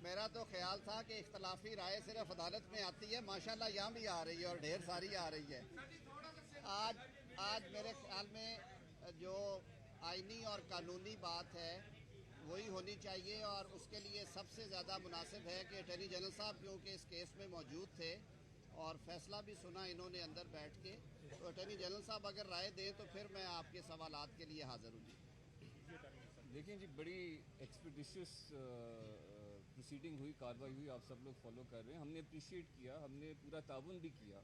میرا تو خیال تھا کہ اختلافی رائے صرف عدالت میں آتی ہے، ماشاءاللہ یہاں بھی آ رہی ہے اور ڈھیر ساری آ رہی ہے۔ آج میرے خیال میں جو آئینی اور قانونی بات ہے وہی ہونی چاہیے، اور اس کے لیے سب سے زیادہ مناسب ہے کہ اٹارنی جنرل صاحب کیونکہ اس کیس میں موجود تھے اور فیصلہ بھی سنا انہوں نے اندر بیٹھ کے، تو اٹارنی جنرل صاحب اگر رائے دیں تو پھر میں آپ کے سوالات کے لیے حاضر ہوں۔ دیکھیں جی، بڑی ایکسپیڈیشس پروسیڈنگ ہوئی، کاروائی ہوئی، آپ سب لوگ فالو کر رہے ہیں۔ ہم نے اپریشیٹ کیا، ہم نے پورا تعاون بھی کیا،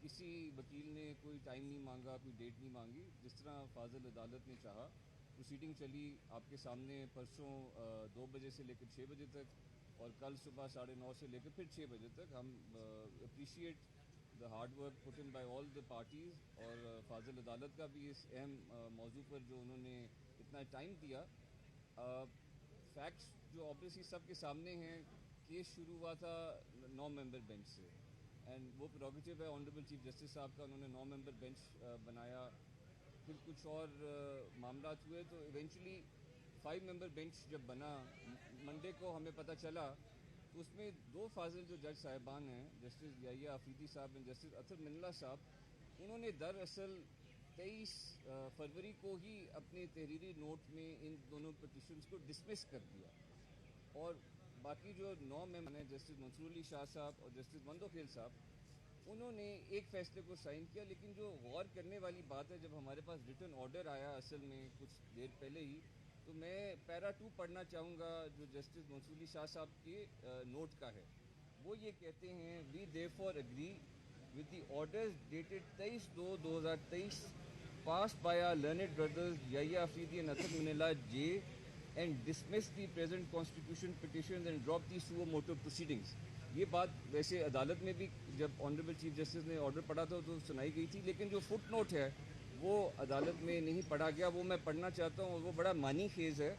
کسی وکیل نے کوئی ٹائم نہیں مانگا، کوئی ڈیٹ نہیں مانگی، جس طرح فاضل عدالت نے چاہا پروسیڈنگ چلی آپ کے سامنے پرسوں 2 بجے سے لے کر 6 بجے تک، اور کل صبح 9:30 سے لے کر پھر 6 بجے تک۔ ہم appreciate the hard work put in by all the parties, اور فاضل عدالت کا بھی اس اہم موضوع پر جو انہوں نے اتنا ٹائم دیا۔ فیکٹس جو آبویسلی سب کے سامنے ہیں، کیس شروع ہوا تھا 9 ممبر بینچ سے، اینڈ وہ پروگیٹو ہے آنریبل چیف جسٹس صاحب کا، انہوں نے 9 ممبر بینچ بنایا۔ پھر کچھ اور معاملات ہوئے تو ایونچولی 5 ممبر بینچ جب بنا، منڈے کو ہمیں پتہ چلا تو اس میں 2 فاضل جو جج صاحبان ہیں، جسٹس یحییٰ آفریدی صاحب اور جسٹس اطہر منلہ صاحب، انہوں نے دراصل 23 فروری کو ہی اپنے تحریری نوٹ میں ان دونوں پٹیشنز کو ڈسمس کر دیا، اور باقی جو 9 ممبر ہیں جسٹس منصور علی شاہ صاحب اور جسٹس مندوخیل صاحب، انہوں نے ایک فیصلے کو سائن کیا۔ لیکن جو غور کرنے والی بات ہے، جب ہمارے پاس ریٹن آرڈر آیا اصل میں کچھ دیر پہلے ہی، تو میں پیرا 2 پڑھنا چاہوں گا جو جسٹس منصور علی شاہ صاحب کے نوٹ کا ہے۔ وہ یہ کہتے ہیں، وی therefore agree with the orders dated 23/2/2023 passed by our learned brothers Yahya Afridi and Athar Manila J, and dismiss the present constitution petitions and drop the suo motu proceedings۔ یہ بات ویسے عدالت میں بھی جب آنریبل چیف جسٹس نے order پڑھا تھا تو سنائی گئی تھی، لیکن جو فٹ نوٹ ہے وہ عدالت میں نہیں پڑھا گیا، وہ میں پڑھنا چاہتا ہوں، اور وہ بڑا معنی خیز ہے۔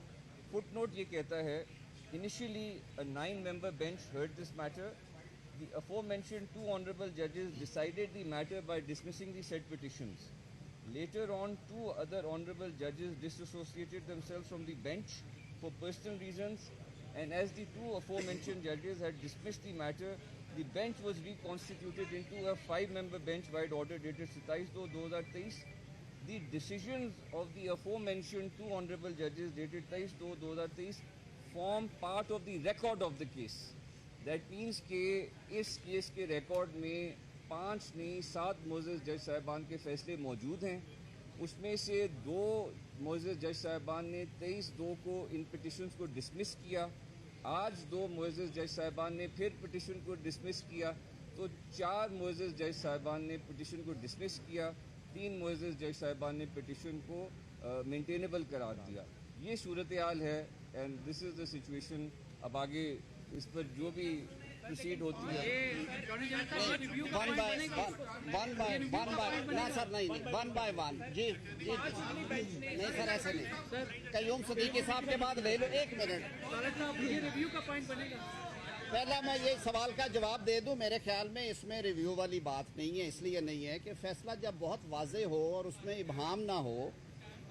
فٹ نوٹ یہ کہتا ہے، initially a 9-member bench heard this matter. The aforementioned 2 honorable judges decided the matter by dismissing the said petitions. Later on, 2 other honorable judges disassociated themselves from the bench for personal reasons, and as the 2 aforementioned judges had dismissed the matter, the bench was reconstituted into a 5-member bench by order dated 27/2/2023. The decisions of the aforementioned 2 honorable judges dated 27/2/2023 form part of the record of the case. That means کہ اس case کے record میں 5 نہیں 7 معزز جج صاحبان کے فیصلے موجود ہیں۔ اس میں سے 2 معزز جج صاحبان نے 23/2 کو ان پٹیشنز کو ڈسمس کیا، آج 2 معزز جج صاحبان نے پھر پٹیشن کو ڈسمس کیا، تو 4 معزز جج صاحبان نے پٹیشن کو ڈسمس کیا، 3 معزز جج صاحبان نے پٹیشن کو مینٹینیبل قرار دیا۔ یہ صورتحال ہے، and this is the situation. اب آگے اس پر جو بھی پروسیڈ ہوتی ہے، ون بائی ون جی نہیں سر، ایسے نہیں، قیوم صدیقی صاحب کے بعد لے لو 1 منٹ۔ پہلا میں یہ سوال کا جواب دے دوں، میرے خیال میں اس میں ریویو والی بات نہیں ہے، اس لیے نہیں ہے کہ فیصلہ جب بہت واضح ہو اور اس میں ابہام نہ ہو،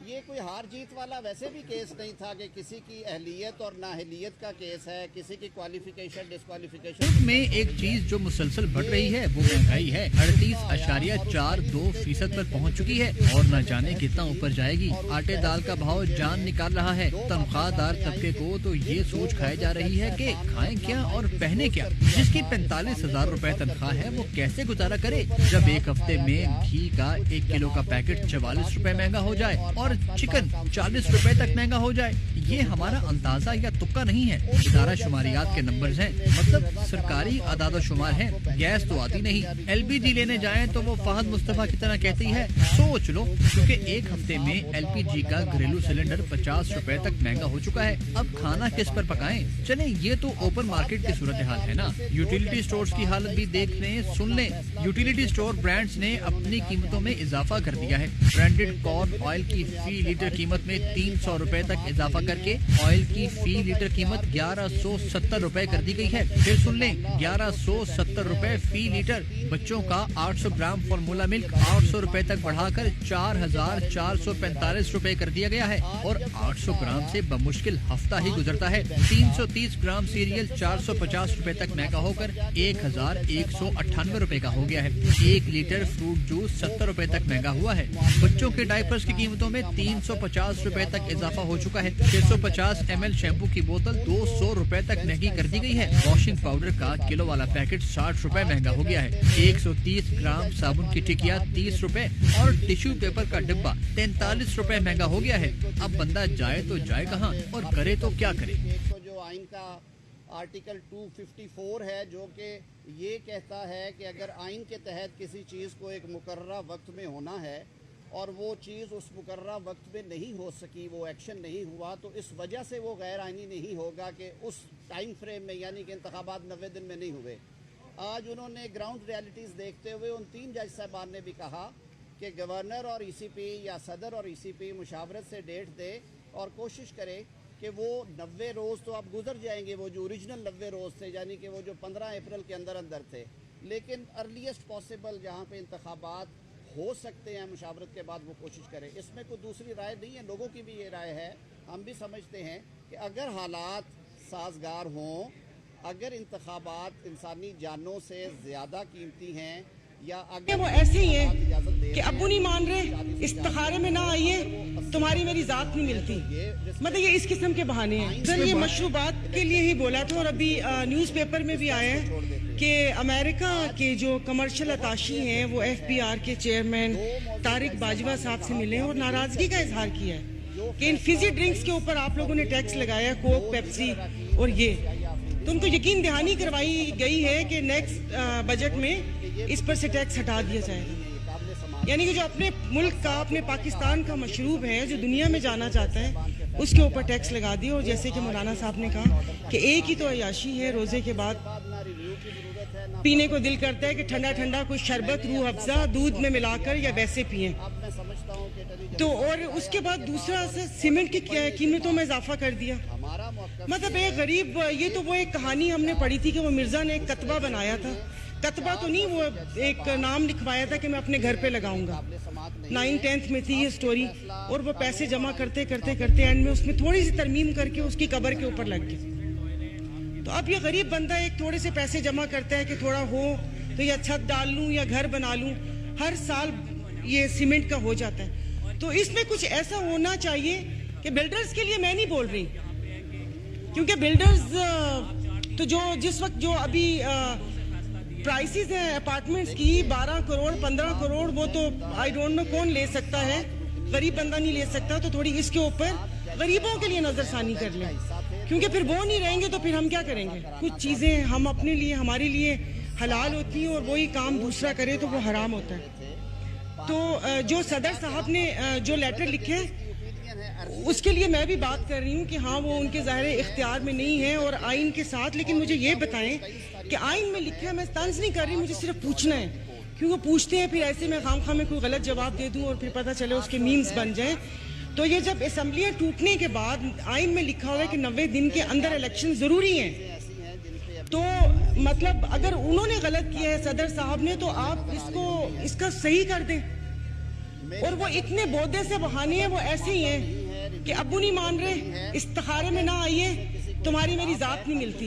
یہ کوئی ہار جیت والا ویسے بھی کیس نہیں تھا کہ کسی کی اہلیت اور نااہلیت کا کیس ہے، کسی کی کوالیفیکیشن ڈسکوالیفیکیشن میں ایک چیز جو مسلسل بڑھ رہی ہے وہ مہنگائی ہے۔ 38.42% پر پہنچ چکی ہے اور نہ جانے کتنا اوپر جائے گی۔ آٹے دال کا بھاؤ جان نکال رہا ہے۔ تنخواہ دار طبقے کو تو یہ سوچ کھائی جا رہی ہے کہ کھائیں کیا اور پہنے کیا۔ جس کی 45,000 روپے تنخواہ ہے وہ کیسے گزارا کرے جب ایک ہفتے میں گھی کا 1 کلو کا پیکٹ 44 روپے مہنگا ہو جائے اور چکن 40 روپے تک مہنگا ہو جائے۔ یہ ہمارا اندازہ یا تکا نہیں ہے، ادارہ شماریات کے نمبرز ہیں، مطلب سرکاری اعداد و شمار ہیں۔ گیس تو آتی نہیں، LPG لینے جائیں تو وہ فہد مصطفیٰ کی طرح کہتی ہے سوچ لو، کیونکہ ایک ہفتے میں LPG کا گھریلو سلنڈر 50 روپے تک مہنگا ہو چکا ہے۔ اب کھانا کس پر پکائیں؟ چلیں یہ تو اوپن مارکیٹ کی صورتحال ہے نا، یوٹیلیٹی سٹورز کی حالت بھی دیکھ لیں، سن لیں۔ یوٹیلیٹی سٹور برانڈز نے اپنی قیمتوں میں اضافہ کر دیا ہے۔ برانڈڈ کارن آئل کی فی لیٹر قیمت میں 300 روپے تک اضافہ کر करके ऑयल की फी लीटर कीमत 1170 रुपए कर दी गई है। फिर सुन लें, 1170 रुपए फी लीटर। बच्चों का 800 ग्राम फॉर्मूला मिल्क 800 रुपए तक बढ़ाकर 4445 रुपए कर दिया गया है और 800 ग्राम से बमुश्किल हफ्ता ही गुजरता है। 330 ग्राम सीरियल 450 रुपए तक महंगा होकर 1198 रुपए का हो गया है। 1 लीटर फ्रूट जूस 70 रुपए तक महंगा हुआ है। बच्चों के डायपर्स की कीमतों में 350 रुपए तक इजाफा हो चुका है। 650 ml शैम्पू की बोतल 200 रुपए तक महंगी कर दी गई है। वॉशिंग पाउडर का किलो वाला पैकेट 60 रुपए महंगा हो गया है। 130 ग्राम साबुन की टिकिया 30 रुपए और टिश्यू पेपर का डिब्बा 43 रुपए महंगा हो गया है। अब बंदा जाए तो जाए कहाँ और करे तो क्या करे। जो आइन का आर्टिकल 254 है जो कि ये कहता है कि अगर आइन के तहत किसी चीज़ को एक मुकर्ररा वक्त में होना है और वो चीज़ उस मुकर्ररा वक्त में नहीं हो सकी, वो एक्शन नहीं हुआ, तो इस वजह से वो गैर आइनी नहीं होगा कि उस टाइम फ्रेम में, यानी कि इंतखाबात 90 दिन में नहीं हुए। आज उन्होंने ग्राउंड रियलिटीज़ देखते हुए उन 3 जज साहबान ने भी कहा कि गवर्नर और ECP या सदर और ECP मुशावरत से डेट दे और कोशिश करे कि वो 90 रोज़ तो अब गुजर जाएंगे, वो जो ओरिजिनल 90 रोज़ थे, यानी कि वो जो 15 अप्रैल के अंदर थे, लेकिन अर्लीस्ट पॉसिबल जहाँ पे इंतखाबात हो सकते हैं मुशावरत के बाद वो कोशिश करें। इसमें कोई दूसरी राय नहीं है, लोगों की भी ये राय है। हम भी समझते हैं कि अगर हालात साजगार हों, अगर इंतखाबात इंसानी जानों से ज़्यादा कीमती हैं या अगर वो ऐसे ही है कि अब्बू नहीं मान रहे, इस्तिखारे में ना आइए, तुम्हारी मेरी जात नहीं मिलती, मतलब ये इस किस्म के बहाने हैं। सर ये मशरूबात के लिए ही बोला था और अभी न्यूज़पेपर में भी आया है कि अमेरिका के जो कमर्शियल अताशी हैं वो FBR के चेयरमैन तारिक बाजवा साहब से मिले और नाराजगी का इजहार किया है कि इन फिजी ड्रिंक्स के ऊपर आप लोगों ने टैक्स लगाया, कोक, पेप्सी और ये, तो उनको यकीन दहानी करवाई गई है कि नेक्स्ट बजट में इस पर से टैक्स हटा दिया जाएगा। यानी कि जो अपने मुल्क का, अपने पाकिस्तान का मशरूब है जो दुनिया में जाना चाहता है, उसके ऊपर टैक्स लगा दिया। और जैसे कि मौलाना साहब ने कहा कि एक ही तो अयाशी है, रोजे के बाद पीने को दिल करता है कि ठंडा ठंडा कोई शरबत, रूह अफ़ज़ा दूध में मिलाकर या वैसे पिए, तो और उसके बाद दूसरा सीमेंट की कीमतों में इजाफा कर दिया। मतलब एक गरीब, ये तो वो एक कहानी हमने पढ़ी थी कि वो मिर्जा ने एक कतबा बनाया था, कतबा तो नहीं, वो एक नाम लिखवाया था कि मैं अपने घर पे लगाऊंगा। 9th-10th में थी ये स्टोरी, और वो पैसे जमा करते करते करते एंड में उसमें थोड़ी सी तरमीम करके उसकी कब्र के ऊपर लग गई। तो अब ये गरीब बंदा एक थोड़े से पैसे जमा करता है कि थोड़ा हो तो या छत डाल लूं या घर बना लूं, हर साल ये सीमेंट का हो जाता है। तो इसमें कुछ ऐसा होना चाहिए कि बिल्डर्स के लिए मैं नहीं बोल रही, क्योंकि बिल्डर्स तो जो जिस वक्त जो अभी प्राइसेस हैं अपार्टमेंट्स की 12 करोड़ 15 करोड़, वो तो आई डोंट नो कौन ले सकता है, गरीब बंदा नहीं ले सकता। तो थोड़ी इसके ऊपर गरीबों के लिए नजरसानी कर लें, क्योंकि फिर वो नहीं रहेंगे तो फिर हम क्या करेंगे। कुछ चीजें हम अपने लिए, हमारे लिए हलाल होती हैं और वही काम दूसरा करे तो वो हराम होता है। तो जो सदर साहब ने जो लेटर लिखे उसके लिए मैं भी बात कर रही हूँ कि हाँ वो उनके ज़ाहिर इख्तियार में नहीं है और आइन के साथ, लेकिन मुझे ये बताएं कि आइन में लिखा है, मैं तंज नहीं कर रही, मुझे सिर्फ पूछना है, क्योंकि पूछते हैं फिर ऐसे में खामखा में कोई गलत जवाब दे दूं और फिर पता चले उसके मीम्स बन जाएं। तो ये जब असेंबलियाँ टूटने के बाद आइन में लिखा हुआ है कि 90 दिन के अंदर इलेक्शन ज़रूरी हैं, तो मतलब अगर उन्होंने गलत किया है सदर साहब ने, तो आप इसका सही कर दें। और वो इतने बोदे से बहाने हैं, वो ऐसे ही हैं कि अब्बू नहीं मान रहे, इस्तिखारे में ना आइए, तुम्हारी मेरी जात नहीं मिलती,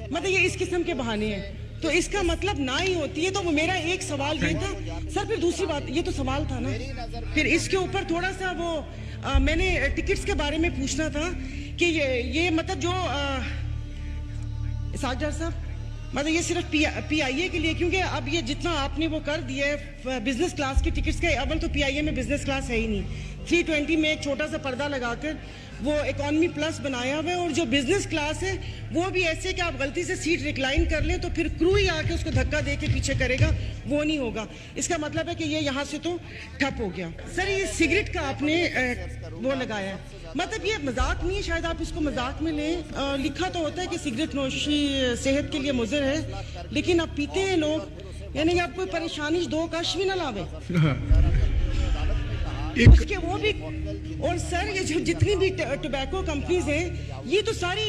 मतलब ये इस किस्म के बहाने हैं। तो इसका मतलब ना ही होती है। तो वो मेरा एक सवाल ये था सर, फिर दूसरी बात, ये तो सवाल था ना, फिर इसके ऊपर थोड़ा सा वो मैंने टिकट्स के बारे में पूछना था कि ये मतलब जो सागर साहब, मतलब ये सिर्फ PIA के लिए, क्योंकि अब ये जितना आपने वो कर दिया है बिजनेस क्लास की टिकट्स के, अव्वल तो PIA में बिजनेस क्लास है ही नहीं, 320 में एक छोटा सा पर्दा लगाकर वो इकोनॉमी प्लस बनाया हुआ है, और जो बिजनेस क्लास है वो भी ऐसे कि आप गलती से सीट रिक्लाइन कर लें तो फिर क्रू ही आके उसको धक्का दे के पीछे करेगा, वो नहीं होगा। इसका मतलब है कि ये यहाँ से तो ठप हो गया। सर ये सिगरेट का आपने वो लगाया है, मतलब ये मजाक नहीं है, शायद आप इसको मजाक में लें। लिखा तो होता है कि सिगरेट नोशी सेहत के लिए मुज़र है, लेकिन अब पीते हैं लोग, यानी कि आप कोई परेशानी दो कश भी ना लावे। उसके वो भी। और सर ये जो जितनी भी टोबैको कंपनीज हैं ये तो सारी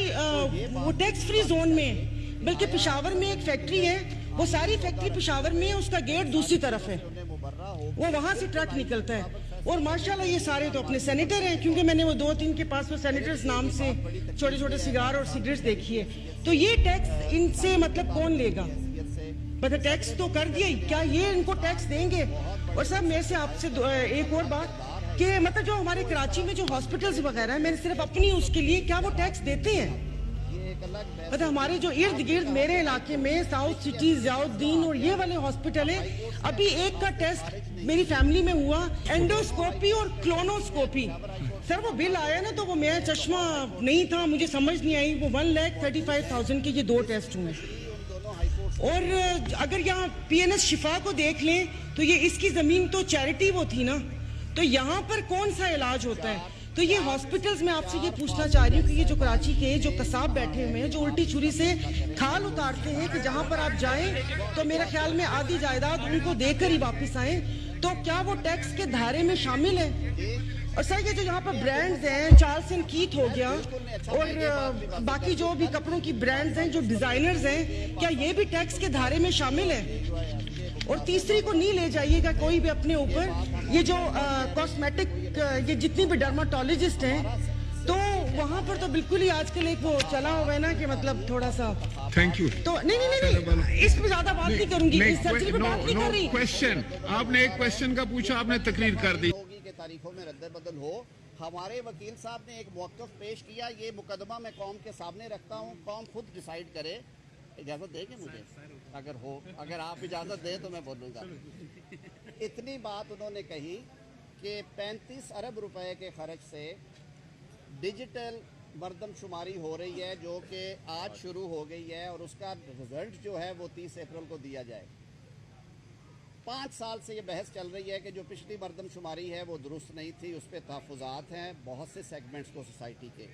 वो टैक्स फ्री जोन में है। बल्कि पेशावर में एक फैक्ट्री है, वो सारी फैक्ट्री पेशावर में है, उसका गेट दूसरी तरफ है, वो वहां से ट्रक निकलता है। और माशाल्लाह ये सारे तो अपने सेनेटर हैं, क्योंकि मैंने वो 2-3 के पास वो सेनेटर्स नाम से छोटे छोटे सिगार और सिगरेट्स देखी है। तो ये टैक्स इनसे मतलब कौन लेगा? मतलब टैक्स तो कर दिया, क्या ये इनको टैक्स देंगे? और साहब मेरे से आपसे एक और बात कि मतलब जो हमारे कराची में जो हॉस्पिटल्स वगैरह है, मैंने सिर्फ अपनी उसके लिए क्या वो टैक्स देते हैं? मतलब हमारे जो इर्द गिर्द मेरे इलाके में साउथ सिटी, ज़ियाउद्दीन और ये वाले हॉस्पिटल है, अभी एक का टेस्ट मेरी फैमिली में हुआ एंडोस्कोपी और क्लोनोस्कोपी। सर वो बिल आया ना तो वो मेरा चश्मा नहीं था, मुझे समझ नहीं आई, वो 1,35,000 के ये 2 टेस्ट हुए। और अगर यहाँ PNS शिफा को देख लें तो ये इसकी जमीन तो चैरिटी वो थी ना, तो यहाँ पर कौन सा इलाज होता है? तो ये हॉस्पिटल्स में आपसे ये पूछना चाह रही हूँ कि ये जो कराची के जो कसाब बैठे हुए हैं जो उल्टी छुरी से खाल उतारते हैं कि जहाँ पर आप जाएं तो मेरे ख्याल में आधी जायदाद उनको देकर ही वापस आए, तो क्या वो टैक्स के धारे में शामिल है? और सर ये जो यहाँ पर ब्रांड्स हैं, चार्ल्स एंड कीथ हो गया और बाकी जो भी कपड़ों की ब्रांड्स हैं, जो डिजाइनर्स हैं, क्या ये भी टैक्स के धारे में शामिल है? और तीसरी को नहीं ले जाइएगा कोई भी अपने ऊपर, ये जो कॉस्मेटिक ये जितनी भी डर्माटोलॉजिस्ट हैं, तो वहाँ पर तो बिल्कुल ही आजकल एक वो चला हुआ है ना कि मतलब थोड़ा सा। Thank you. तो नहीं इस पे ज्यादा बात नहीं करूंगी, इस सर्जरी पे बात नहीं कर रही। क्वेश्चन आपने एक क्वेश्चन का पूछा, आपने तकरीर कर दी के तारीखों में रद्द बदल हो। हमारे वकील साहब ने एक मौक़िफ़ पेश किया, ये मुकदमा मैं कौम के सामने रखता हूँ, कौम खुद डिसाइड करे। इजाज़त देंगे मुझे? अगर आप इजाज़त दें तो मैं बोलूँगा। इतनी बात उन्होंने कही कि 35 अरब रुपए के खर्च से डिजिटल मरदमशुमारी हो रही है, जो कि आज शुरू हो गई है और उसका रिजल्ट जो है वो 30 अप्रैल को दिया जाए। 5 साल से ये बहस चल रही है कि जो पिछली मरदमशुमारी है वो दुरुस्त नहीं थी, उस पर तहफ़्फ़ुज़ात हैं बहुत से सेगमेंट्स को सोसाइटी के।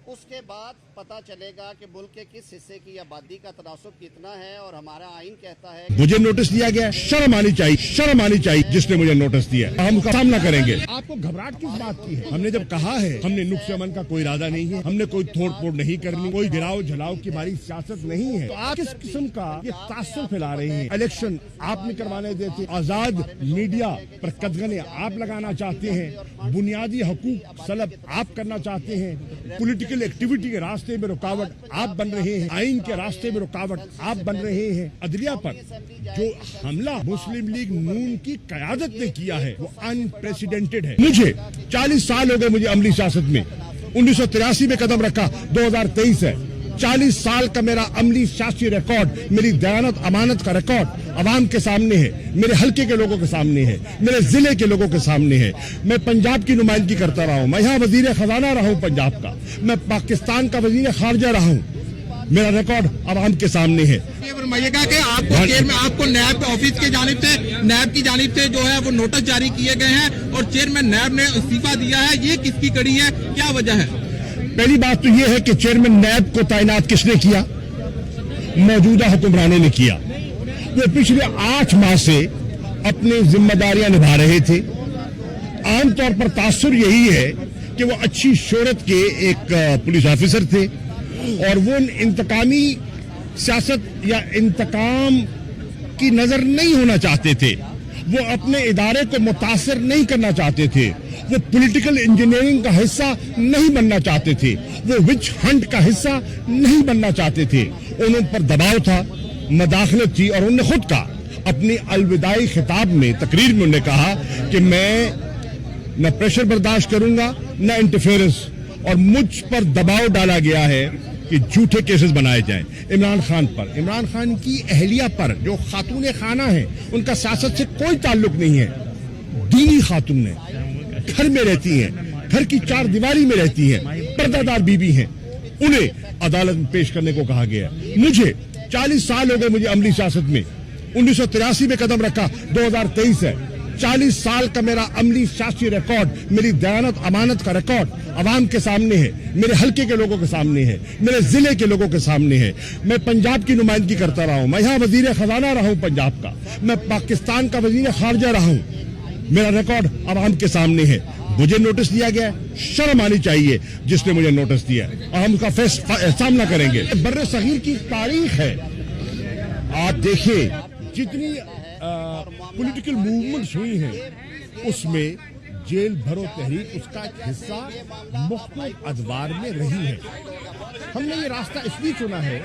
उसके बाद पता चलेगा कि मुल्क के किस हिस्से की आबादी का तनासुब कितना है, और हमारा आइन कहता है मुझे नोटिस दिया गया, शर्म आनी चाहिए जिसने मुझे नोटिस दिया। हम उसका सामना करेंगे। आपको घबराहट किस बात की है? हमने जब कहा है, हमने नुक्स अमन का कोई इरादा नहीं है, हमने कोई तोड़ फोड़ नहीं करनी, कोई गिराव झलाव की हमारी सियासत नहीं है। तो आप किस किस्म का ये तासुर फैला रहे हैं? इलेक्शन आप नहीं करवाने देते, आजाद मीडिया पर कदगने आप लगाना चाहते हैं, बुनियादी हकूक सलब आप करना चाहते हैं, पॉलिटिकल एक्टिविटी के रास्ते में रुकावट आप बन रहे हैं, आइन के रास्ते में रुकावट आप बन रहे हैं। अदलिया पर जो हमला मुस्लिम लीग नून की क़यादत ने किया है वो अनप्रेसिडेंटेड है। मुझे 40 साल हो गए मुझे अमली सियासत में, 1983 में कदम रखा, 2023 है। 40 साल का मेरा अमली सियासी रिकॉर्ड, मेरी दयानत अमानत का रिकॉर्ड अवाम के सामने है, मेरे हल्के के लोगों के सामने है, मेरे जिले के लोगों के सामने है। मैं पंजाब की नुमाइंदगी करता रहा हूँ, मैं यहाँ वजीर खजाना रहा हूँ पंजाब का, मैं पाकिस्तान का वजीर खारजा रहा हूँ, मेरा रिकॉर्ड अवाम के सामने है। ये फरमाइएगा कि आपको जेल में आपको नैब ऑफिस की जानिब से, नैब की जानिब से जो है वो नोटिस जारी किए गए हैं और चेयरमैन नैब ने इस्तीफा दिया है, ये किसकी कड़ी है, क्या वजह है? पहली बात तो यह है कि चेयरमैन नैब को तैनात किसने किया? मौजूदा हुक्मरानों ने किया। वो पिछले 8 माह से अपनी जिम्मेदारियां निभा रहे थे। आमतौर पर तासुर यही है कि वो अच्छी शोहरत के एक पुलिस ऑफिसर थे और वो इंतकामी सियासत या इंतकाम की नजर नहीं होना चाहते थे, वो अपने इदारे को मुतासर नहीं करना चाहते थे, वो पॉलिटिकल इंजीनियरिंग का हिस्सा नहीं बनना चाहते थे, वो विच हंट का हिस्सा नहीं बनना चाहते थे। उन पर दबाव था, मदाखलत थी और उन्होंने खुद कहा अपनी अलविदाई खिताब में, तकरीर में उन्होंने कहा कि मैं न प्रेशर बर्दाश्त करूंगा न इंटरफेरेंस, और मुझ पर दबाव डाला गया है कि झूठे केसेस बनाए जाएं इमरान खान पर, इमरान खान की अहलिया पर जो खातून खाना है, उनका सियासत से कोई ताल्लुक नहीं है, दीनी खातून है, घर में रहती हैं, घर की 4 दीवारी में रहती हैं, पर्दादार बीबी हैं, उन्हें अदालत में पेश करने को कहा गया। मुझे 40 साल हो गए मुझे अमली सियासत में, 1983 में कदम रखा, 2023 है। 40 साल का मेरा अमली सियासी रिकॉर्ड, मेरी दयानत अमानत का रिकॉर्ड अवाम के सामने है, मेरे हल्के के लोगों के सामने है, मेरे जिले के लोगों के सामने है। मैं पंजाब की नुमाइंदगी करता रहा हूं, मैं यहाँ वजीर खजाना रहा हूं पंजाब का, मैं पाकिस्तान का वजीर खारजा रहा हूं, मेरा रिकॉर्ड आवाम के सामने है। मुझे नोटिस दिया गया है, शर्म आनी चाहिए जिसने मुझे नोटिस दिया है, और हम उसका सामना करेंगे। बर्रे सगीर की तारीख है, आप देखिए जितनी पॉलिटिकल मूवमेंट्स हुई हैं उसमें जेल भरो तहरीक उसका एक हिस्सा मुख्तलिफ अदवार में रही है। हमने ये रास्ता इसलिए चुना है